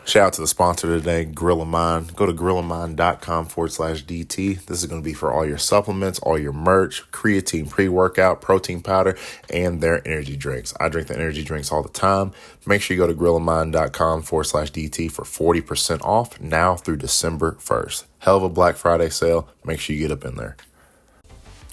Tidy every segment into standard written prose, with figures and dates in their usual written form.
Shout out to the sponsor today, Grill of Mine. Go to grillofmine.com/DT. This is going to be for all your supplements, all your merch, creatine pre-workout, protein powder, and their energy drinks. I drink the energy drinks all the time. Make sure you go to grillofmine.com/DT for 40% off now through December 1st. Hell of a Black Friday sale. Make sure you get up in there.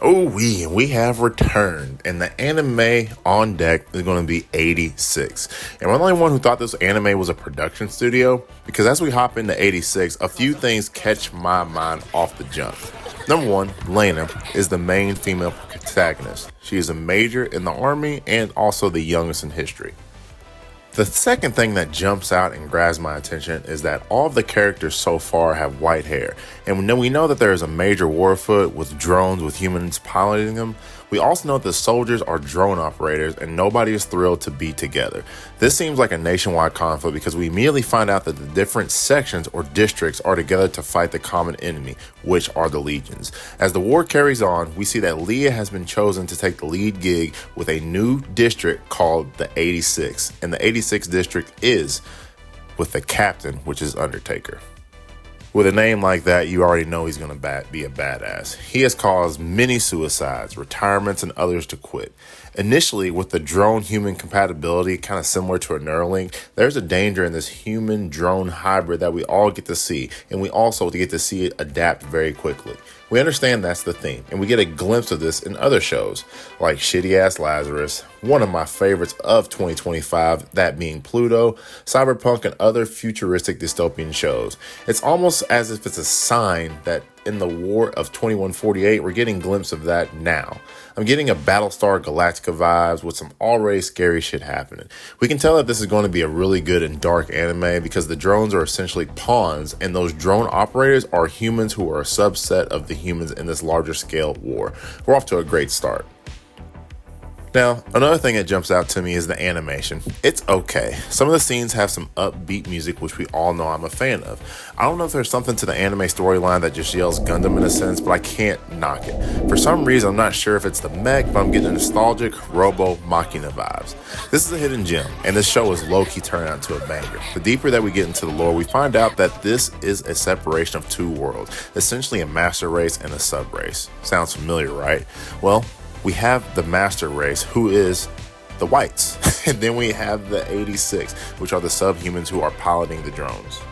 Oh, we have returned, and the anime on deck is going to be 86. And I'm the only one who thought this anime was a production studio, because as we hop into 86, a few things catch my mind off the jump. Number one, Lena is the main female protagonist. She is a major in the army and also the youngest in history. The second thing that jumps out and grabs my attention is that all of the characters so far have white hair. And we know that there is a major war afoot with drones with humans piloting them. We also know that the soldiers are drone operators and nobody is thrilled to be together. This seems like a nationwide conflict because we immediately find out that the different sections or districts are together to fight the common enemy, which are the legions. As the war carries on, we see that Leah has been chosen to take the lead gig with a new district called the 86. And the 86th district is with the captain, which is Undertaker. With a name like that, you already know he's going to be a badass. He has caused many suicides, retirements, and others to quit. Initially, with the drone-human compatibility, kind of similar to a Neuralink, there's a danger in this human-drone hybrid that we all get to see, and we also get to see it adapt very quickly. We understand that's the theme, and we get a glimpse of this in other shows, like Shitty Ass Lazarus, one of my favorites of 2025, that being Pluto, Cyberpunk, and other futuristic dystopian shows. It's almost as if it's a sign that in the war of 2148, we're getting a glimpse of that now. I'm getting a Battlestar Galactica vibes with some already scary shit happening. We can tell that this is going to be a really good and dark anime because the drones are essentially pawns, and those drone operators are humans who are a subset of the humans in this larger scale war. We're off to a great start. Now, another thing that jumps out to me is the animation. It's okay. Some of the scenes have some upbeat music, which we all know I'm a fan of. I don't know if there's something to the anime storyline that just yells Gundam in a sense, but I can't knock it. For some reason, I'm not sure if it's the mech, but I'm getting nostalgic Robo Machina vibes. This is a hidden gem, and this show is low-key turning out into a banger. The deeper that we get into the lore, we find out that this is a separation of two worlds, essentially a master race and a sub-race. Sounds familiar, right? Well, we have the master race, who is the whites. And then we have the 86, which are the subhumans who are piloting the drones.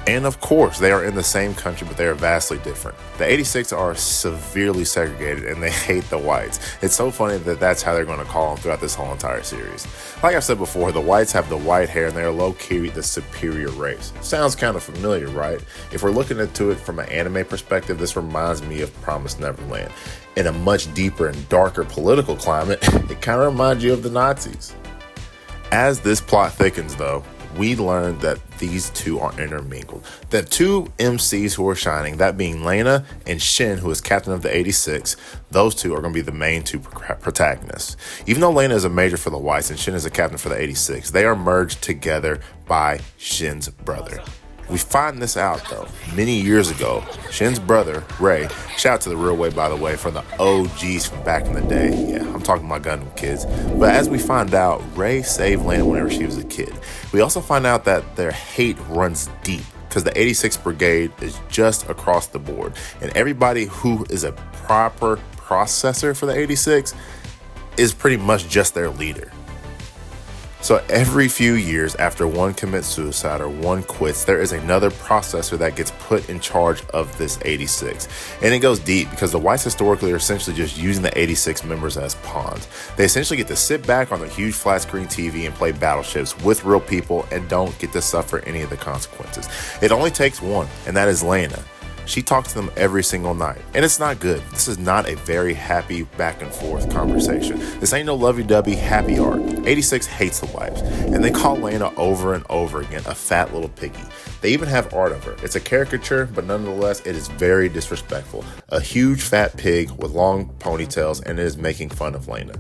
And of course, they are in the same country, but they are vastly different. The 86 are severely segregated and they hate the whites. It's so funny that that's how they're going to call them throughout this whole entire series. Like I've said before, the whites have the white hair and they're low-key the superior race. Sounds kind of familiar, right? If we're looking into it from an anime perspective, this reminds me of Promised Neverland. In a much deeper and darker political climate, it kind of reminds you of the Nazis. As this plot thickens, though, we learned that these two are intermingled. The two MCs who are shining, that being Lena and Shin, who is captain of the 86, those two are going to be the main two protagonists. Even though Lena is a major for the whites and Shin is a captain for the 86, they are merged together by Shin's brother. We find this out, though, many years ago. Shin's brother, Ray, shout out to the Real Way, by the way, from the OGs from back in the day. Yeah, I'm talking about Gundam kids. But as we find out, Ray saved Lena whenever she was a kid. We also find out that their hate runs deep because the 86th Brigade is just across the board. And everybody who is a proper processor for the 86 is pretty much just their leader. So every few years after one commits suicide or one quits, there is another processor that gets put in charge of this 86. And it goes deep because the whites historically are essentially just using the 86 members as pawns. They essentially get to sit back on their huge flat screen TV and play battleships with real people and don't get to suffer any of the consequences. It only takes one, and that is Lena. She talks to them every single night, and it's not good. This is not a very happy back and forth conversation. This ain't no lovey-dovey happy arc. 86 hates the whites, and they call Lena over and over again a fat little piggy. They even have art of her. It's a caricature, but nonetheless, it is very disrespectful. A huge fat pig with long ponytails, and it is making fun of Lena.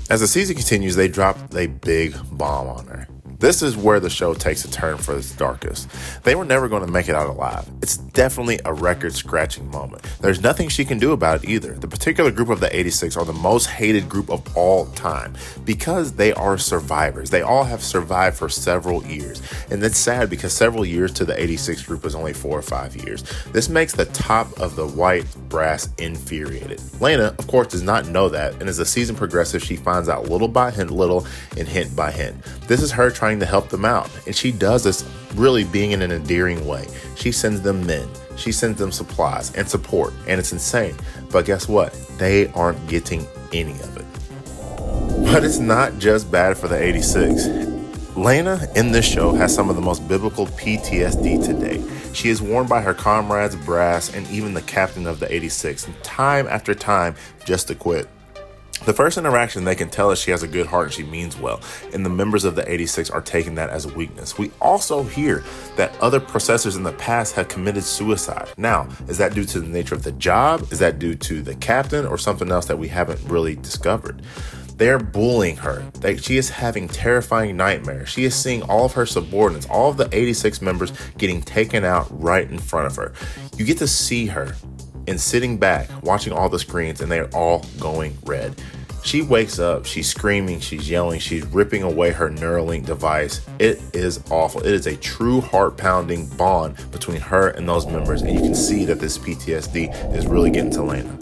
As the season continues, they drop a big bomb on her. This is where the show takes a turn for its darkest. They were never going to make it out alive. It's definitely a record-scratching moment. There's nothing she can do about it either. The particular group of the 86 are the most hated group of all time because they are survivors. They all have survived for several years. And it's sad because several years to the 86 group is only 4 or 5 years. This makes the top of the white brass infuriated. Lena, of course, does not know that, and as the season progresses, she finds out little by little and hint by hint. This is her trying to help them out, and she does this really being in an endearing way. She sends them men, she sends them supplies and support, and it's insane. But guess what? They aren't getting any of it. But it's not just bad for the 86. Lena in this show has some of the most biblical PTSD to date. She is warned by her comrades, brass, and even the captain of the 86, time after time, just to quit. The first interaction, they can tell us she has a good heart and she means well, and the members of the 86 are taking that as a weakness. We also hear that other processors in the past have committed suicide. Now, is that due to the nature of the job? Is that due to the captain or something else that we haven't really discovered? They're bullying her. She is having terrifying nightmares. She is seeing all of her subordinates, all of the 86 members getting taken out right in front of her. You get to see her and sitting back, watching all the screens, and they're all going red. She wakes up, she's screaming, she's yelling, she's ripping away her Neuralink device. It is awful. It is a true heart-pounding bond between her and those members, and you can see that this PTSD is really getting to Lena.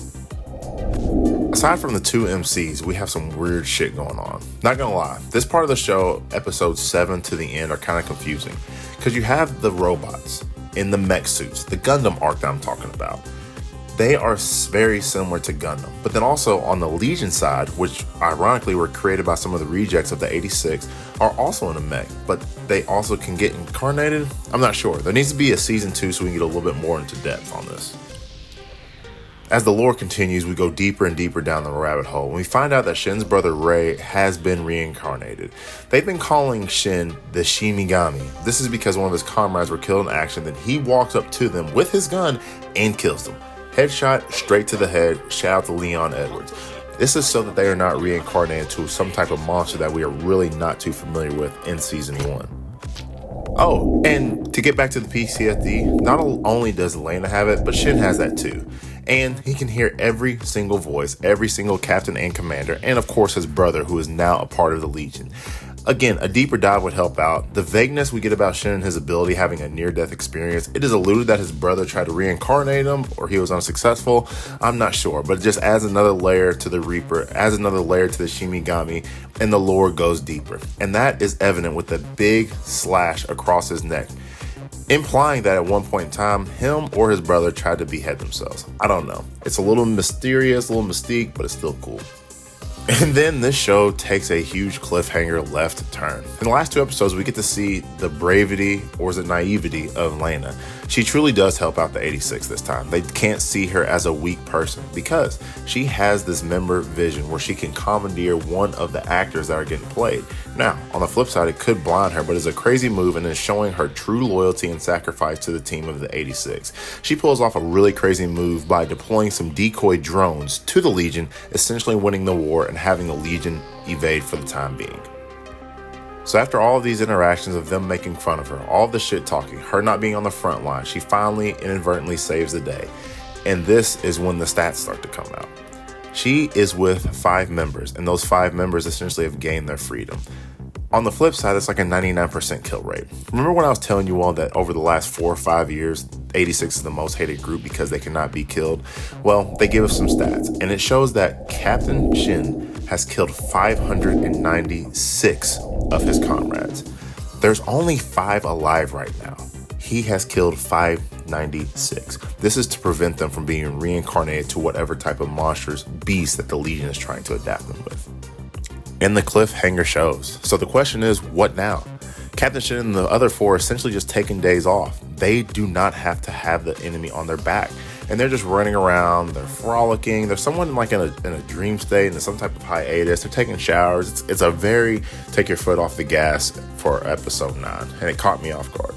Aside from the two MCs, we have some weird shit going on. Not gonna lie, this part of the show, episodes 7 to the end, are kind of confusing. Because you have the robots in the mech suits, the Gundam arc that I'm talking about. They are very similar to Gundam. But then also on the Legion side, which ironically were created by some of the rejects of the 86, are also in a mech, but they also can get incarnated. I'm not sure. There needs to be a season 2 so we can get a little bit more into depth on this. As the lore continues, we go deeper and deeper down the rabbit hole, and we find out that Shin's brother Rei has been reincarnated. They've been calling Shin the Shinigami. This is because one of his comrades were killed in action, then he walks up to them with his gun and kills them. Headshot straight to the head. Shout out to Leon Edwards. This is so that they are not reincarnated to some type of monster that we are really not too familiar with in season 1. Oh, and to get back to the PTSD, not only does Lena have it, but Shin has that too. And he can hear every single voice, every single captain and commander, and of course his brother, who is now a part of the Legion. Again, a deeper dive would help out. The vagueness we get about Shin and his ability having a near-death experience, it is alluded that his brother tried to reincarnate him or he was unsuccessful. I'm not sure, but it just adds another layer to the Reaper, adds another layer to the Shinigami, and the lore goes deeper. And that is evident with the big slash across his neck, implying that at one point in time, him or his brother tried to behead themselves. I don't know. It's a little mysterious, a little mystique, but it's still cool. And then this show takes a huge cliffhanger left turn. In the last 2 episodes, we get to see the bravety, or is it naivety, of Lena. She truly does help out the 86 this time. They can't see her as a weak person because she has this member vision where she can commandeer one of the actors that are getting played. Now, on the flip side, it could blind her, but it's a crazy move and is showing her true loyalty and sacrifice to the team of the 86. She pulls off a really crazy move by deploying some decoy drones to the Legion, essentially winning the war and having the Legion evade for the time being. So after all of these interactions of them making fun of her, all the shit talking, her not being on the front line, she finally inadvertently saves the day. And this is when the stats start to come out. She is with 5 members, and those 5 members essentially have gained their freedom. On the flip side, it's like a 99% kill rate. Remember when I was telling you all that over the last 4 or 5 years, 86 is the most hated group because they cannot be killed? Well, they give us some stats, and it shows that Captain Shin has killed 596 of his comrades. There's only 5 alive right now. He has killed 596. This is to prevent them from being reincarnated to whatever type of monstrous beast that the Legion is trying to adapt them with. And the cliffhanger shows. So the question is, what now? Captain Shin and the other 4 are essentially just taking days off. They do not have to have the enemy on their back. And they're just running around, they're frolicking. There's someone like in a dream state, in some type of hiatus. They're taking showers. It's a very take your foot off the gas for episode 9. And it caught me off guard.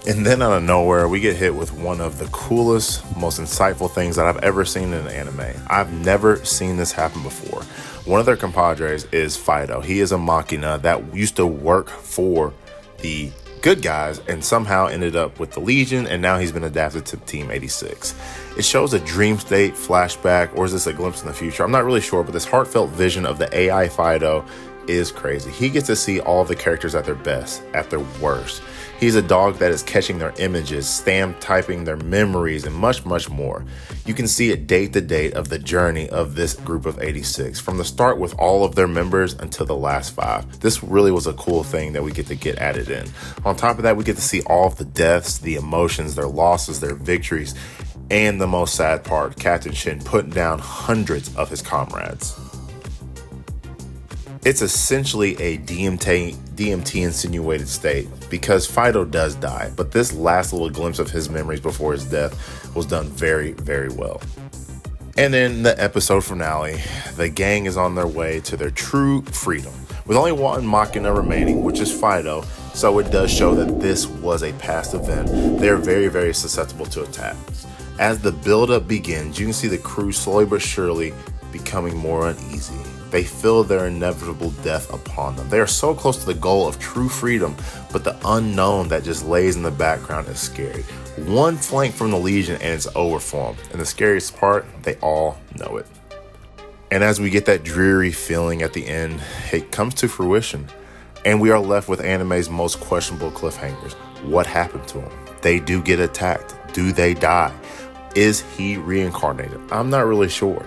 And then out of nowhere, we get hit with one of the coolest, most insightful things that I've ever seen in an anime. I've never seen this happen before. One of their compadres is Fido. He is a machina that used to work for the good guys and somehow ended up with the Legion, and now he's been adapted to Team 86. It shows a dream state flashback, or is this a glimpse in the future? I'm not really sure, but this heartfelt vision of the AI Fido is crazy. He gets to see all the characters at their best, at their worst. He's a dog that is catching their images, stamp typing their memories, and much, much more. You can see it date to date of the journey of this group of 86, from the start with all of their members until the last 5. This really was a cool thing that we get added in. On top of that, we get to see all of the deaths, the emotions, their losses, their victories, and the most sad part, Captain Shin putting down hundreds of his comrades. It's essentially a DMT insinuated state because Fido does die, but this last little glimpse of his memories before his death was done very, very well. And in the episode finale, the gang is on their way to their true freedom, with only one Machina remaining, which is Fido, so it does show that this was a past event. They're very, very susceptible to attacks. As the buildup begins, you can see the crew slowly but surely becoming more uneasy. They feel their inevitable death upon them. They are so close to the goal of true freedom, but the unknown that just lays in the background is scary. One flank from the Legion and it's over for them. And the scariest part, they all know it. And as we get that dreary feeling at the end, it comes to fruition. And we are left with anime's most questionable cliffhangers. What happened to them? They do get attacked. Do they die? Is he reincarnated? I'm not really sure.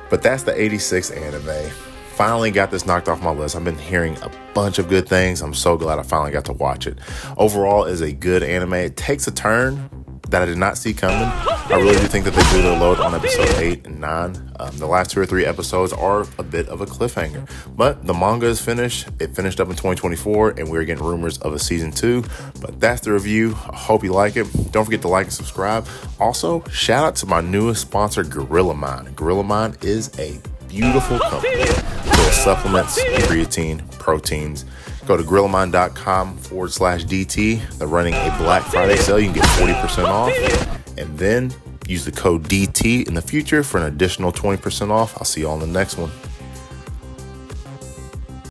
But that's the 86 anime. Finally got this knocked off my list. I've been hearing a bunch of good things. I'm so glad I finally got to watch it. Overall, is a good anime. It takes a turn that I did not see coming. I really do think that they blew their load on episode 8 and 9. The last 2 or 3 episodes are a bit of a cliffhanger. But the manga is finished. It finished up in 2024, and we're getting rumors of a season 2. But that's the review. I hope you like it. Don't forget to like and subscribe. Also, shout out to my newest sponsor, Gorilla Mind. Gorilla Mind is a beautiful company. Little supplements, creatine, proteins. Go to GorillaMind.com/DT. They're running a Black Friday sale. You can get 40% off. And then use the code DT in the future for an additional 20% off. I'll see you all in the next one.